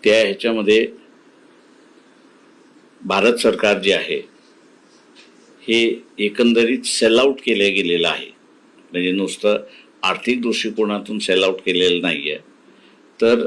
त्या ह्याच्यामध्ये भारत सरकार जे आहे हे एकंदरीत सेल आउट केलं गेलेलं आहे. म्हणजे नुसतं आर्थिक दृष्टिकोनातून सेल आउट केलेलं नाही आहे, तर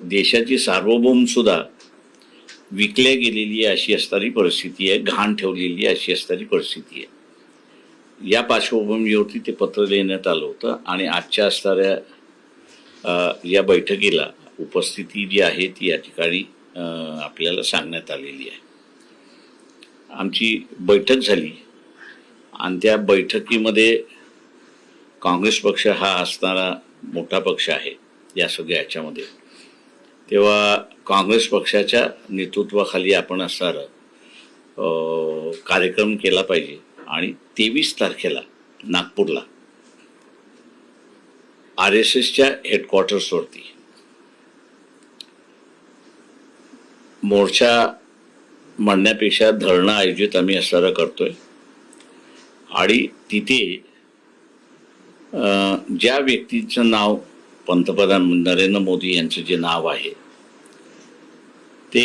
देशाची सार्वभौमसुद्धा विकल्या गेलेली अशी असणारी परिस्थिती आहे, घाण ठेवलेली अशी असणारी परिस्थिती आहे. या पार्श्वभूमीवरती ते पत्र देण्यात आलं होतं आणि आजच्या असणाऱ्या या बैठकीला उपस्थिती जी आहे ती या ठिकाणी आपल्याला सांगण्यात आलेली आहे. आमची बैठक झाली आणि त्या बैठकीमध्ये काँग्रेस पक्ष हा असणारा मोठा पक्ष आहे या सगळ्या ह्याच्यामध्ये. तेव्हा काँग्रेस पक्षाच्या नेतृत्वाखाली आपण असणारा कार्यक्रम केला पाहिजे आणि 23 तारखेला नागपूरला RSSच्या हेडक्वार्टर्सवरती मोर्चा म्हणण्यापेक्षा धरणं आयोजित आम्ही असणारा करतोय आणि तिथे ज्या व्यक्तीचं नाव पंतप्रधान नरेंद्र मोदी यांचं जे नाव आहे ते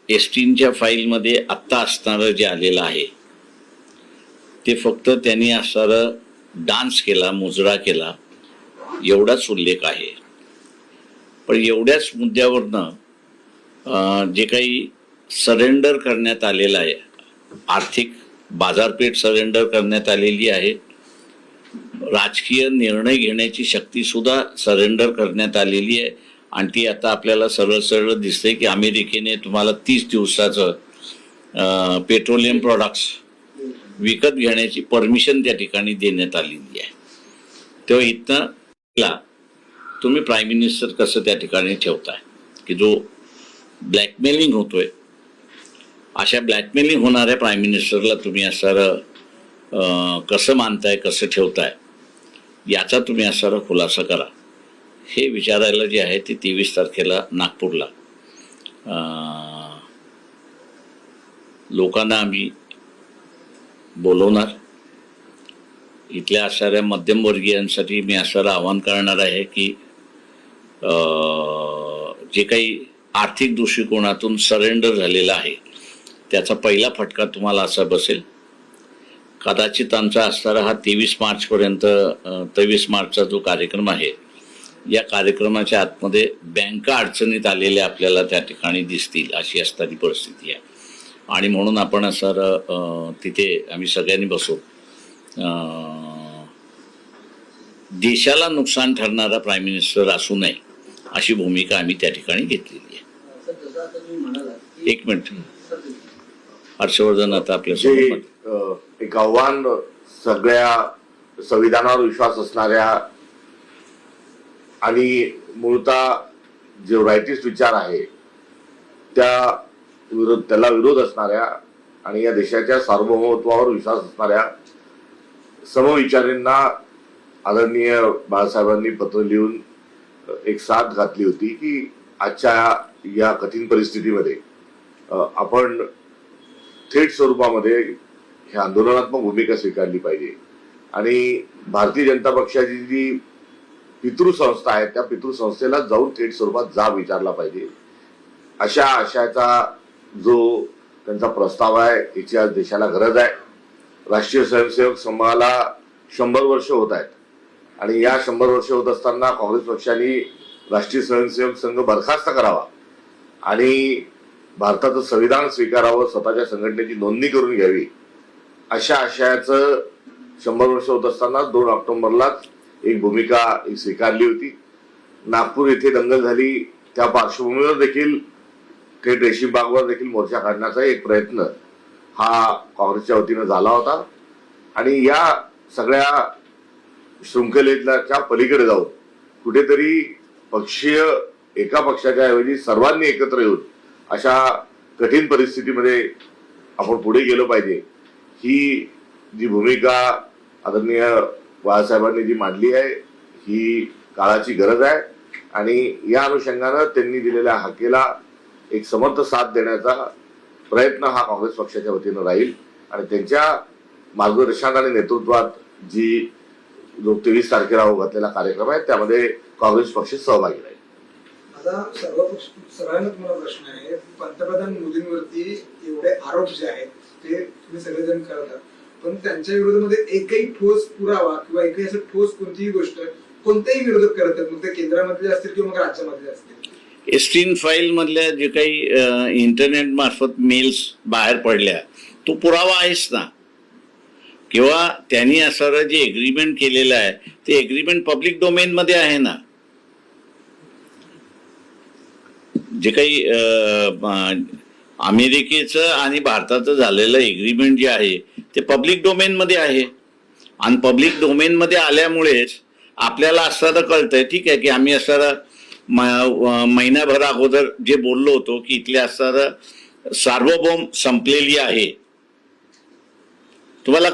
एसटीच्या फाईलमध्ये आत्ता असणारं जे आलेलं आहे ते फक्त त्यांनी असणारं डान्स केला, मुजरा केला एवढाच उल्लेख आहे. पण एवढ्याच मुद्द्यावरनं जे काही सरेंडर करण्यात आलेलं आहे, आर्थिक बाजारपेठ सरेंडर करण्यात आलेली आहे, राजकीय निर्णय घेण्याची शक्तीसुद्धा सरेंडर करण्यात आलेली आहे आणि ती आता आपल्याला सरळ सरळ दिसते की अमेरिकेने तुम्हाला 30 दिवसाचं पेट्रोलियम प्रॉडक्ट्स विकत घेण्याची परमिशन त्या ठिकाणी देण्यात आलेली आहे. तेव्हा इथनं तुम्ही प्राईम मिनिस्टर कसं त्या ठिकाणी ठेवताय की जो ब्लॅकमेलिंग होतोय, अशा ब्लॅकमेलिंग होणाऱ्या प्राईम मिनिस्टरला तुम्ही असं कसं मानताय, कसं ठेवताय याचा तुम्ही असणारा खुलासा करा. हे विचारायला जे आहे ते 23 तारखेला नागपूरला लोकांना आम्ही बोलवणार. इथल्या असणाऱ्या मध्यमवर्गीयांसाठी मी असणारं आवाहन करणार आहे की जे काही आर्थिक दृष्टिकोनातून सरेंडर झालेला आहे त्याचा पहिला फटका तुम्हाला असा बसेल. कदाचित आमचा असणारा हा 23 मार्चपर्यंत 23 मार्चचा जो कार्यक्रम आहे या कार्यक्रमाच्या आतमध्ये बँका अडचणीत आलेल्या आपल्याला त्या ठिकाणी दिसतील अशी असणारी परिस्थिती आहे आणि म्हणून आपण असं तिथे आम्ही सगळ्यांनी बसू देशाला नुकसान ठरणारा प्राईम मिनिस्टर असू नये अशी भूमिका आम्ही त्या ठिकाणी घेतलेली आहे. एक मिनिट हर्षवर्धन, आता आपल्या एक आव्हान सगळ्या संविधानावर विश्वास असणाऱ्या आणि मूळतः जे रायटिस्ट विचार आहे त्याला विरोध असणाऱ्या आणि या देशाच्या सार्वभौमत्वावर विश्वास असणाऱ्या समविचारींना आदरणीय बाळासाहेबांनी पत्र लिहून एक साथ घातली होती की आजच्या या कठीण परिस्थितीमध्ये आपण थेट स्वरूपामध्ये हे आंदोलनात्मक भूमिका स्वीकारली पाहिजे आणि भारतीय जनता पक्षाची जी पितृसंस्था आहे त्या पितृसंस्थेला जाऊन थेट स्वरूपात जाब विचारला पाहिजे. अशा आशयाचा जो त्यांचा प्रस्ताव आहे याची आज देशाला गरज आहे. राष्ट्रीय स्वयंसेवक संघाला 100 वर्ष होत आहेत आणि या 100 वर्ष होत असताना काँग्रेस पक्षाने राष्ट्रीय स्वयंसेवक संघ बरखास्त करावा आणि भारताचं संविधान स्वीकारावं, स्वतःच्या संघटनेची नोंदणी करून घ्यावी अशा आशयाचं 100 वर्ष होत असताना 2 ऑक्टोबरलाच एक भूमिका स्वीकारली होती. नागपूर येथे दंगल झाली त्या पार्श्वभूमीवर देखील थेट रेशीम बागवर देखील मोर्चा काढण्याचा एक प्रयत्न हा काँग्रेसच्या वतीनं झाला होता आणि या सगळ्या शृंखलेच्या पलीकडे जाऊन कुठेतरी पक्षीय एका पक्षाच्या ऐवजी सर्वांनी एकत्र येऊन अशा कठीण परिस्थितीमध्ये आपण पुढे गेलो पाहिजे. ही जी भूमिका आदरणीय बाळासाहेबांनी जी मांडली आहे ही काळाची गरज आहे आणि या अनुषंगानं त्यांनी दिलेल्या हाकेला एक समर्थ साथ देण्याचा प्रयत्न हा काँग्रेस पक्षाच्या वतीनं राहील आणि त्यांच्या मार्गदर्शनात आणि नेतृत्वात जी जो 23 तारखेला घातलेला कार्यक्रम आहे त्यामध्ये काँग्रेस पक्ष सहभागी राहील. आता सगळ्यांना तुम्हाला प्रश्न आहे, पंतप्रधान मोदींवरती एवढे आरोप जे आहेत ते तुम्ही सगळेजण करतात, पण त्यांच्या विरोधामध्ये एकही ठोस पुरावा किंवा एकही असं ठोस कोणतीही गोष्ट कोणतेही विरोधक करत आहेत, मग ते केंद्रामधले असतील किंवा मग राज्यामधले असतील. एस्टीन फाईल मधल्या जे काही इंटरनेट मार्फत मेल्स बाहेर पडल्या तो पुरावा आहेच ना, किंवा त्यांनी असं जे एग्रीमेंट केलेलं आहे ते एग्रीमेंट पब्लिक डोमेन मध्ये आहे ना. जे काही अमेरिकेचं आणि भारताचं झालेलं एग्रीमेंट जे आहे ते पब्लिक डोमेन मध्ये आहे, आणि पब्लिक डोमेन मध्ये आल्यामुळेच आपल्याला असं कळतंय, ठीक आहे, की आम्ही असं महिनाभर अगोदर जे बोललो होतो की इथले असणारं सार्वभौम संपलेली आहे. तुम्हाला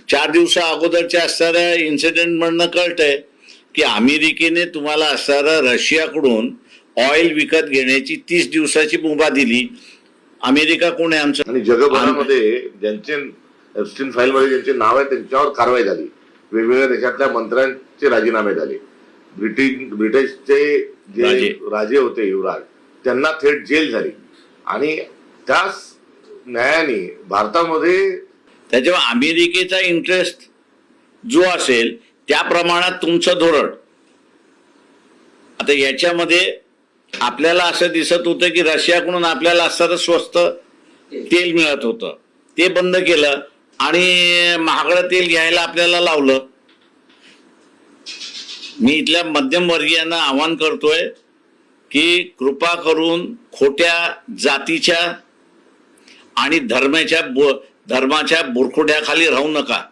4 दिवसा अगोदरच्या असणाऱ्या इन्सिडेंट मधनं कळतंय की अमेरिकेने तुम्हाला असणारं रशियाकडून ऑइल विकत घेण्याची 30 दिवसाची मुभा दिली. अमेरिका कोण आहे आमचं? आणि जगभरामध्ये ज्यांचे एप्स्टीन फाईल मध्ये ज्यांचे नाव आहे त्यांच्यावर कारवाई झाली, वेगवेगळ्या देशातल्या मंत्र्यांचे राजीनामे झाले. ब्रिटिशचे जे राजे होते युवराज, त्यांना थेट जेल झाली, आणि त्याच न्यायाने भारतामध्ये त्याच्यामुळे अमेरिकेचा इंटरेस्ट जो असेल त्या प्रमाणात तुमचं धोरण. आता याच्यामध्ये आपल्याला असं दिसत होतं की रशियाकडून आपल्याला असं स्वस्त तेल मिळत होतं, ते बंद केलं आणि महागडं तेल घ्यायला आपल्याला लावलं. मी इथल्या मध्यमवर्गीयांना आवाहन करतोय की कृपा करून खोट्या जातीच्या आणि धर्माच्या बुरखुट्याखाली राहू नका.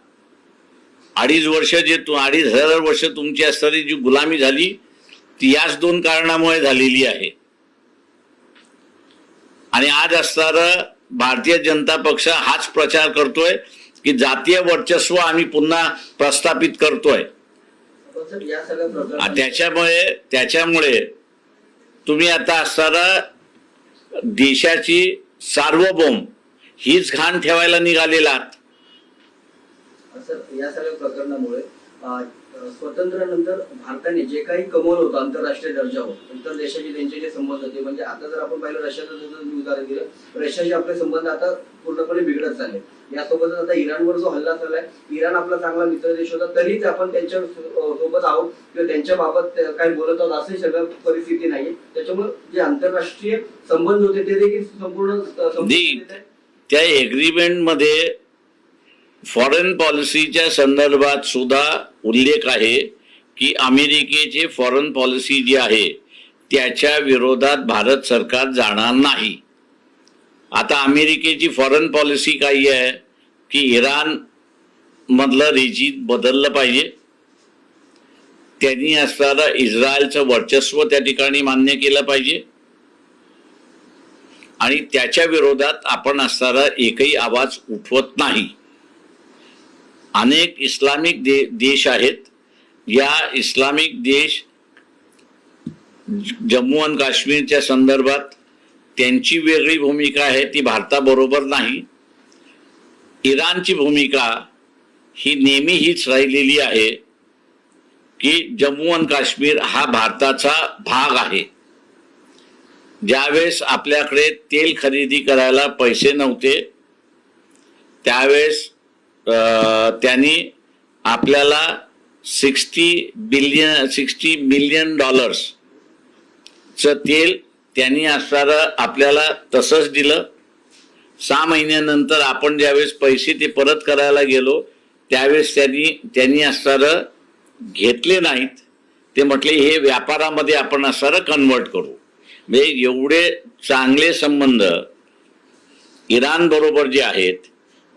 2,500 वर्ष तुमची असणारी जी गुलामी झाली ती याच 2 कारणामुळे झालेली आहे. आणि आज असणारं भारतीय जनता पक्ष हाच प्रचार करतोय की जातीय वर्चस्व आम्ही पुन्हा प्रस्थापित करतोय. त्याच्यामुळे तुम्ही आता असणारा देशाची सार्वभौम हीच घाण ठेवायला निघालेला. या सगळ्या प्रकरणामुळे स्वातंत्र्यानंतर भारताने जे काही कमवलं होतं आंतरराष्ट्रीय दर्जावर, इतर देशाचे त्यांचे जे संबंध होते, म्हणजे आता जर आपण पाहिलं रशियाचं जर उदाहरण दिलं, रशियाचे आपले संबंध आता पूर्णपणे बिघडत चालले. यासोबतच आता इराणवर जो हल्ला झालाय, इराण आपला चांगला मित्र देश होता तरीच आपण त्यांच्या सोबत आहोत किंवा त्यांच्या बाबत काही बोलत आहोत अशी सगळं परिस्थिती नाहीये. त्याच्यामुळे जे आंतरराष्ट्रीय संबंध होते ते देखील संपूर्ण त्या एग्रीमेंट मध्ये फॉरेन पॉलिसीच्या संदर्भात सुद्धा उल्लेख आहे की अमेरिकेचे फॉरेन पॉलिसी जी आहे त्याच्या विरोधात भारत सरकार जाणार नाही. आता अमेरिकेची फॉरेन पॉलिसी काय आहे की इराण मधलं रेजिम बदललं पाहिजे, त्यांनी असणारं इस्रायलचं वर्चस्व त्या ठिकाणी मान्य केलं पाहिजे, आणि त्याच्या विरोधात आपण असणारा एकही आवाज उठवत नाही. अनेक इस्लामिक देश आहेत, या इस्लामिक देश जम्मू आणि काश्मीरच्या संदर्भात त्यांची वेगळी भूमिका आहे, ती भारताबरोबर नाही. इराणची भूमिका ही नेहमी हीच राहिलेली आहे की जम्मू आणि काश्मीर हा भारताचा भाग आहे. ज्यावेळेस आपल्याकडे तेल खरेदी करायला पैसे नव्हते त्यावेळेस त्यांनी आपल्याला $60 मिलियन तेल त्यांनी असणारं आपल्याला तसंच दिलं. 6 महिन्यानंतर आपण ज्यावेळेस पैसे ते परत करायला गेलो त्यावेळेस त्यांनी असणारं घेतले नाहीत. ते म्हटले हे व्यापारामध्ये आपण असणारं कन्वर्ट करू. म्हणजे एवढे चांगले संबंध इराण बरोबर जे आहेत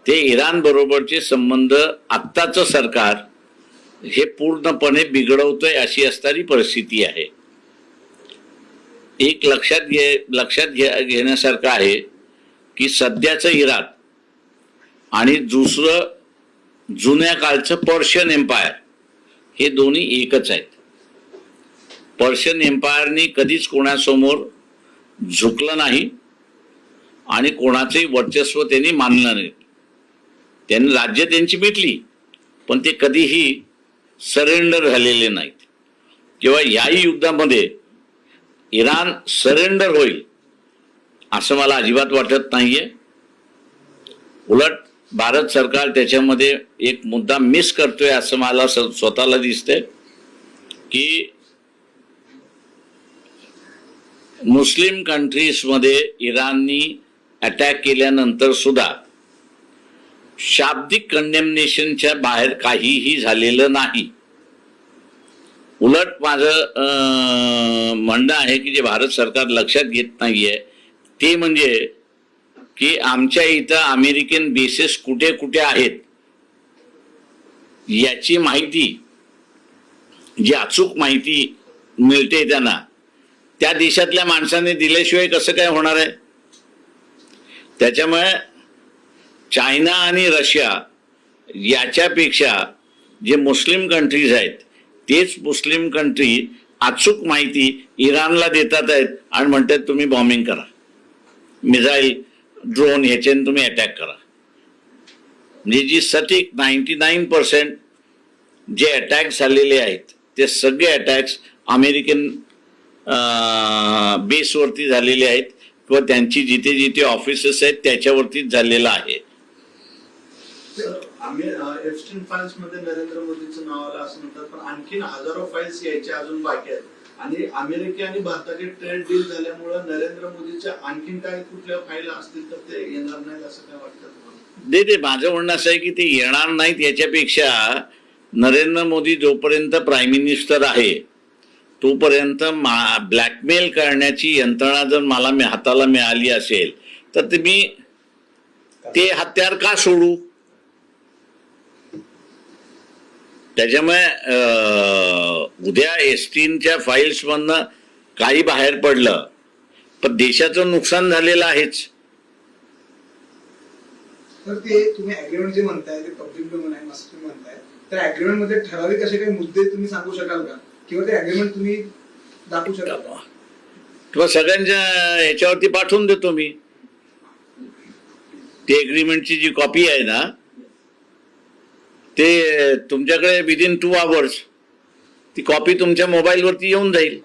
ते इराण बरोबरचे संबंध आत्ताचं सरकार हे पूर्णपणे बिघडवतोय अशी असणारी परिस्थिती आहे. एक लक्षात घेण्यासारखं आहे की सध्याचं इराण आणि दुसरं जुन्या काळचं पर्शियन एम्पायर हे दोन्ही एकच आहेत. पर्शियन एम्पायरनी कधीच कोणासमोर झुकलं नाही आणि कोणाचंही वर्चस्व त्यांनी मानलं नाही. त्यांनी राज्य त्यांची मिटली पण ते कधीही सरेंडर झालेले नाहीत. किंवा याही युद्धामध्ये इराण सरेंडर होईल असं मला अजिबात वाटत नाहीये. उलट भारत सरकार त्याच्यामध्ये एक मुद्दा मिस करतोय असं मला स्वतःला दिसतंय की मुस्लिम कंट्रीजमध्ये इराणनी अटॅक केल्यानंतर सुद्धा शाब्दिक कंडेमनेशनच्या बाहेर काहीही झालेलं नाही. उलट माझं म्हणणं आहे की जे भारत सरकार लक्षात घेत नाहीये ते म्हणजे की आमच्या इथं अमेरिकन बेसेस कुठे कुठे आहेत याची माहिती, जी अचूक माहिती मिळते त्यांना, त्या देशातल्या माणसाने दिल्याशिवाय कसं काय होणार आहे. त्याच्यामुळे चायना आणि रशिया याच्यापेक्षा जे मुस्लिम कंट्रीज आहेत तेच मुस्लिम कंट्री अचूक माहिती इराणला देतात आहेत आणि म्हणतात तुम्ही बॉम्बिंग करा, मिसाईल ड्रोन ह्याच्याने तुम्ही अटॅक करा. म्हणजे जी सटीक 99% जे अटॅक झालेले आहेत ते सगळे अटॅक्स अमेरिकन बेसवरती झालेले आहेत किंवा त्यांची जिथे जिथे ऑफिसेस आहेत त्याच्यावरतीच झालेला आहे. एप्स्टीन फाईल्स मध्ये नरेंद्र मोदींचं नाव आलं असं म्हणतात, पण आणखीन हजारो फाईल्स यायच्या अजून बाकी आहेत. आणि अमेरिका आणि भारताचे ट्रेड डील झाल्यामुळे नरेंद्र मोदीच्या आणखीन काही कुठल्या फाईल असतील तर ते येणार नाहीत असं काय वाटतं तुम्हाला? ते माझं म्हणणं असं आहे की ते येणार नाहीत. याच्यापेक्षा नरेंद्र मोदी जोपर्यंत प्राईम मिनिस्टर आहे तोपर्यंत ब्लॅकमेल करण्याची यंत्रणा जर मला हाताला मिळाली असेल तर ते मी ते हत्यार का सोडू. त्याच्यामुळे उद्या एसटीनच्या फाईल्स मधनं काही बाहेर पडलं पण देशाचं नुकसान झालेलं आहेच. तर ते तुम्ही अग्रीमेंट जे म्हणताय ते पब्लिक डोमेन आहे असं तुम्ही म्हणताय, तर अग्रीमेंट मध्ये ठराविक असे काही मुद्दे तुम्ही सांगू शकाल का किंवा ते अग्रीमेंट तुम्ही दाखवू शकाल का? किंवा सगळ्यांच्या ह्याच्यावरती पाठवून देतो मी. ती एग्रीमेंटची जी कॉपी आहे ना ते तुमच्याकडे विदिन 2 hours ती कॉपी तुमच्या मोबाईलवरती येऊन जाईल.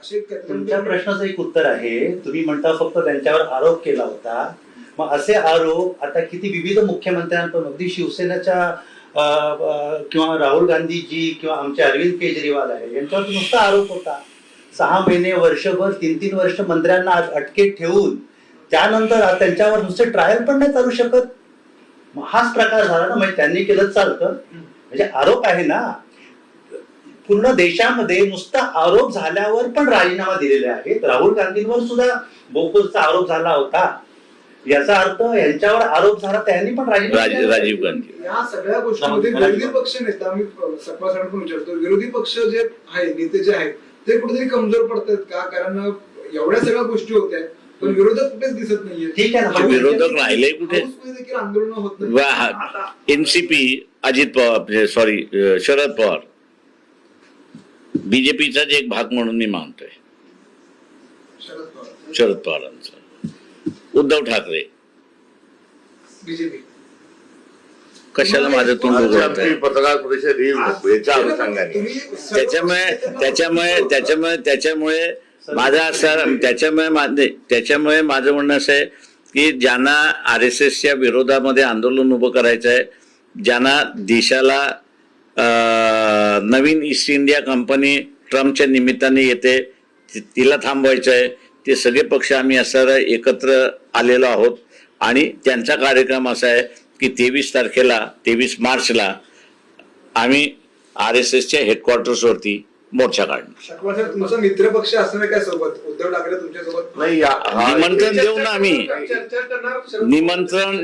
तुमच्या प्रश्नाचं एक उत्तर आहे. तुम्ही म्हणता फक्त त्यांच्यावर आरोप केला होता, मग असे आरोप आता किती विविध मुख्यमंत्र्यांवर, अगदी शिवसेनेच्या किंवा राहुल गांधीजी किंवा आमचे अरविंद केजरीवाल आहे यांच्यावर नुसता आरोप होता. 6 महिने, वर्षभर, 3-3 वर्ष मंत्र्यांना अटकेत ठेवून त्यानंतर त्यांच्यावर नुसते ट्रायल पण नाही चालू शकत. हाच प्रकार झाला ना. म्हणजे त्यांनी केलं चालतं, म्हणजे आरोप आहे ना. पूर्ण देशामध्ये नुसता आरोप झाल्यावर पण राजीनामा दिलेले आहेत. राहुल गांधींवर सुद्धा बोफोर्सचा आरोप झाला होता. याचा अर्थ यांच्यावर आरोप झाला त्यांनी पण राजीव गांधी. या सगळ्या गोष्टींमध्ये विरोधी पक्ष नेता, मी सकवा साहेब पण विचारतो, विरोधी पक्ष जे आहे, नेते जे आहेत ते कुठेतरी कमजोर पडतात का? कारण एवढ्या सगळ्या गोष्टी होत्या पण विरोधक कुठेच दिसत नाहीये. ठीक आहे ना. विरोधक राहिले कुठे? देखील आंदोलन होत नाही. एनसीपी, अजित पवार, सॉरी शरद पवार, बीजेपीचाच एक भाग म्हणून मी मानतोय. शरद पवारांचा, उद्धव ठाकरे, बीजेपी. कशाला माझं तोंड उघडत पत्रकार परिषद ही याच्या अनुषंगाने त्याच्यामुळे माझं असं त्याच्यामुळे माझं म्हणणं असं आहे की ज्यांना RSSच्या विरोधामध्ये आंदोलन उभं करायचं आहे, ज्यांना देशाला नवीन ईस्ट इंडिया कंपनी ट्रम्पच्या निमित्ताने येते तिला थांबवायचं आहे, ते सगळे पक्ष आम्ही असं एकत्र आलेलो आहोत. आणि त्यांचा कार्यक्रम असा आहे की 23 मार्चला आम्ही RSSच्या हेडक्वार्टर्सवरती मोर्चा काढणार. तुमचा मित्र पक्ष असणार काय सोबत? उद्धव ठाकरे तुमच्या सोबत नाही. निमंत्रण देऊ ना आम्ही,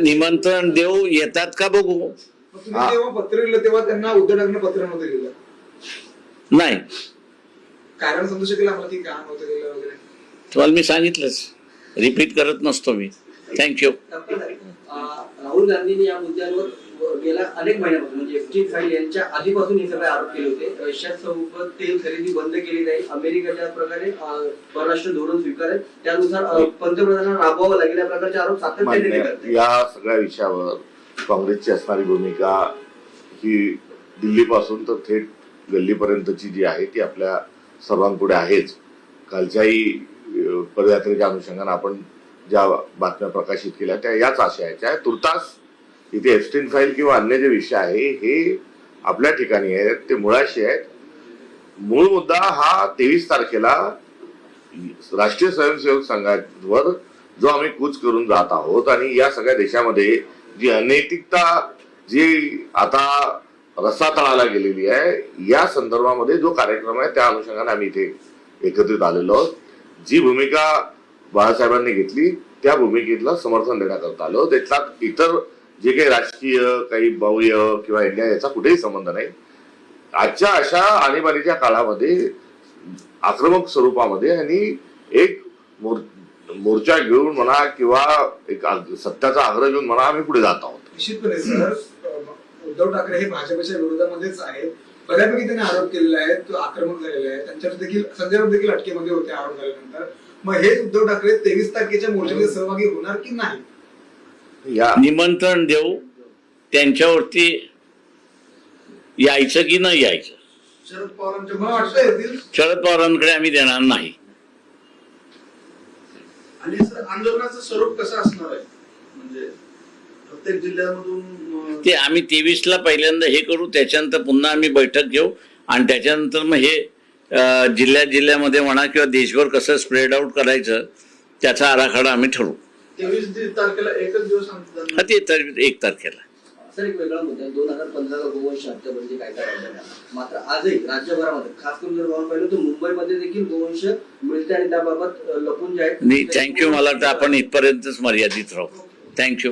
निमंत्रण देऊ, येतात का बघू. तुम्ही जेव्हा पत्र लिहिलं तेव्हा त्यांना उद्धव ठाकरे पत्र नव्हतं लिहिलं? नाही, कारण समजू शकेल आम्हाला की का नव्हतं लिहिलं वगैरे? तुम्हाला मी सांगितलंच, रिपीट करत नसतो मी. थँक्यू. राहुल गांधींनी या मुद्द्यांवर गेल्या अनेक महिन्यापासून म्हणजे एप्स्टीन फाईल यांच्या आधीपासून हे सगळे आरोप केले होते. रशियासोबत तेल खरेदी बंद केली जाईल, अमेरिका ज्या प्रकारे परराष्ट्र धोरण स्वीकारेल त्यानुसार पंतप्रधानांना राबवावं लागेल, या प्रकारचे आरोप सातत्याने करतात. या सगळ्या विषयावर काँग्रेसची असणारी भूमिका ही दिल्लीपासून तर थेट गल्लीपर्यंतची जी आहे ती आपल्या सर्वांपुढे आहेच. कालच्याही पदयात्रेच्या अनुषंगाने आपण ज्या बातम्या प्रकाशित केल्या त्या याच आशयाच्या आहे. तुर्तास इथे एप्स्टीन फाईल किंवा अन्य जे विषय आहे हे आपल्या ठिकाणी आहेत, ते मुळाशी आहेत. मूळ मुद्दा हा 23 तारखेला राष्ट्रीय स्वयंसेवक संघावर जो आम्ही कूच करून जात आहोत आणि या सगळ्या देशामध्ये जी अनैतिकता जी आता रसातळाला गेलेली आहे या संदर्भामध्ये जो कार्यक्रम आहे त्या अनुषंगाने आम्ही इथे एकत्रित आलेलो आहोत. जी भूमिका बाळासाहेबांनी घेतली त्या भूमिकेला समर्थन देण्याकरता आलो. त्यातला इतर जे काही राजकीय काही बाह्य किंवा इंडिया याचा कुठेही संबंध नाही. आजच्या अशा आणीबाणीच्या काळामध्ये आक्रमक स्वरूपामध्ये आणि एक मोर्चा घेऊन म्हणा किंवा एक सत्याचा आग्रह घेऊन म्हणा आम्ही पुढे जात आहोत. निश्चितपणे सर, उद्धव ठाकरे हे भाजपच्या विरोधामध्येच आहेत. बऱ्यापैकी त्यांनी आरोप केलेला आहे, तो आक्रमक झालेला आहे. त्यांच्यावर देखील संजय राऊत देखील अटकेमध्ये होते आरोप झाल्यानंतर. मग हे उद्धव ठाकरे 23 तारखेच्या मोर्चामध्ये सहभागी होणार की नाही? या निमंत्रण देऊ, त्यांच्यावरती यायचं की न यायचं शरद पवारांच्या मला वाटतं येतील. शरद पवारांकडे आम्ही देणार नाही. आणि सर आंदोलनाचं स्वरूप कसं असणार आहे, म्हणजे प्रत्येक जिल्ह्यामधून ते आम्ही 23ला पहिल्यांदा हे करू, त्याच्यानंतर पुन्हा आम्ही बैठक घेऊ आणि त्याच्यानंतर मग हे जिल्ह्यामध्ये म्हणा किंवा देशभर कसं स्प्रेड आउट करायचं त्याचा आराखडा आम्ही ठरवू. 23 तारखेला एकच दिवस हा ते 1 तारखेला. सर, एक वेगळा मुद्दा आहे. 2015ला गोवंश हत्याबंदी कायदा काढण्यात आला. मात्र आजही राज्यभरामध्ये खास करून जर आपण पाहिलं तर मुंबईमध्ये देखील गोवंश मिळते आणि त्याबाबत लपून जे आहेत. थँक्यू. मला वाटतं आपण इथपर्यंतच मर्यादित राहू. थँक्यू.